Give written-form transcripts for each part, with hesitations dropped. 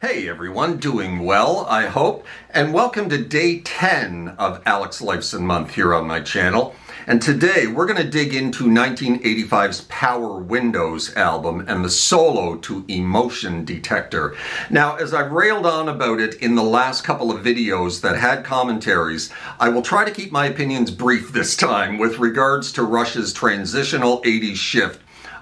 Hey everyone, doing well, I hope, and welcome to day 10 of Alex Lifeson Month here on my channel. And today we're going to dig into 1985's Power Windows album and the solo to Emotion Detector. Now, as I've railed on about it in the last couple of videos that had commentaries, I will try to keep my opinions brief this time with regards to Rush's transitional 80s shift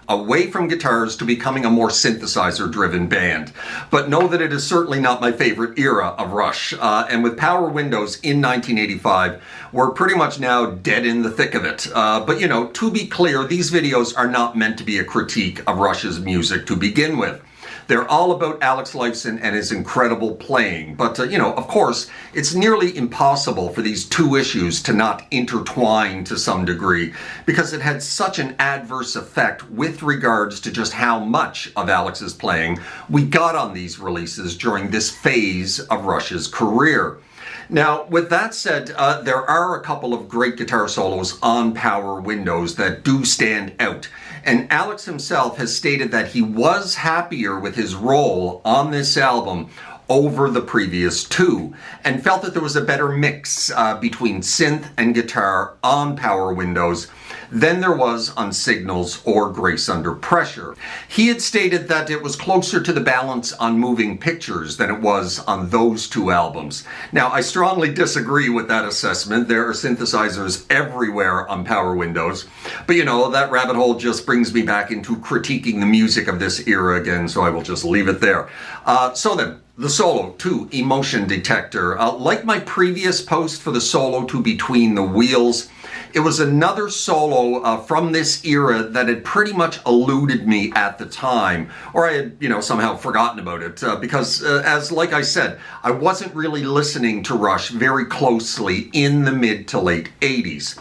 away from guitars to becoming a more synthesizer-driven band. But know that it is certainly not my favorite era of Rush. And with Power Windows in 1985, we're pretty much now dead in the thick of it. But you know, to be clear, these videos are not meant to be a critique of Rush's music to begin with. They're all about Alex Lifeson and his incredible playing. But, you know, of course, it's nearly impossible for these two issues to not intertwine to some degree because it had such an adverse effect with regards to just how much of Alex's playing we got on these releases during this phase of Rush's career. Now, with that said, there are a couple of great guitar solos on Power Windows that do stand out. And Alex himself has stated that he was happier with his role on this album over the previous two, and felt that there was a better mix between synth and guitar on Power Windows than there was on Signals or Grace Under Pressure. He had stated that it was closer to the balance on Moving Pictures than it was on those two albums. Now, I strongly disagree with that assessment. There are synthesizers everywhere on Power Windows, but you know, that rabbit hole just brings me back into critiquing the music of this era again, so I will just leave it there. So then, the solo to Emotion Detector. Like my previous post for the solo to Between the Wheels, it was another solo from this era that had pretty much eluded me at the time, or I had, you know, somehow forgotten about it, because like I said, I wasn't really listening to Rush very closely in the mid to late 80s.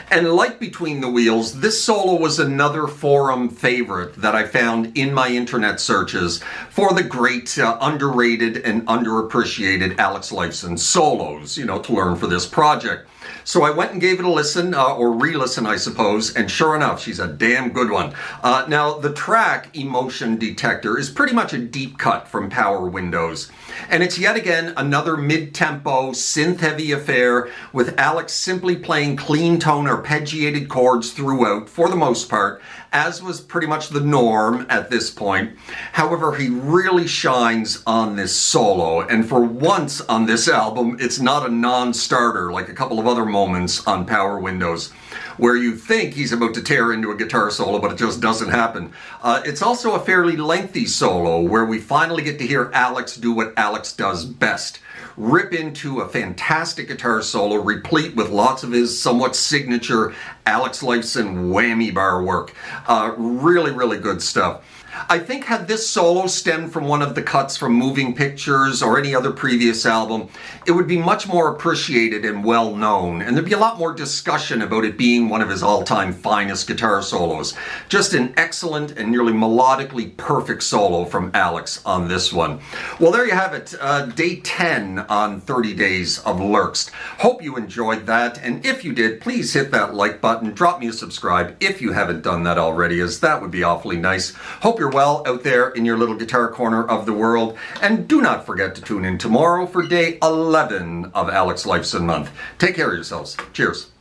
And like Between the Wheels, this solo was another forum favorite that I found in my internet searches for the great, underrated and underappreciated Alex Lifeson solos, you know, to learn for this project. So I went and gave it a listen, or re-listen, I suppose, and sure enough, she's a damn good one. Now, the track, Emotion Detector, is pretty much a deep cut from Power Windows. And it's yet again another mid-tempo, synth-heavy affair with Alex simply playing clean tone arpeggiated chords throughout, for the most part, as was pretty much the norm at this point. However, he really shines on this solo, and for once on this album, it's not a non-starter like a couple of other moments on Power Windows, where you think he's about to tear into a guitar solo, but it just doesn't happen. It's also a fairly lengthy solo, where we finally get to hear Alex do what Alex does best. Rip into a fantastic guitar solo, replete with lots of his somewhat signature Alex Lifeson whammy bar work. Really, really good stuff. I think had this solo stemmed from one of the cuts from Moving Pictures or any other previous album, it would be much more appreciated and well known, and there'd be a lot more discussion about it being one of his all-time finest guitar solos. Just an excellent and nearly melodically perfect solo from Alex on this one. Well, there you have it, day 10 on 30 Days of Lerxst. Hope you enjoyed that, and if you did, please hit that like button, drop me a subscribe if you haven't done that already, as that would be awfully nice. Hope you're well out there in your little guitar corner of the world, and do not forget to tune in tomorrow for day 11 of Alex Lifeson Month. Take care of yourselves. Cheers.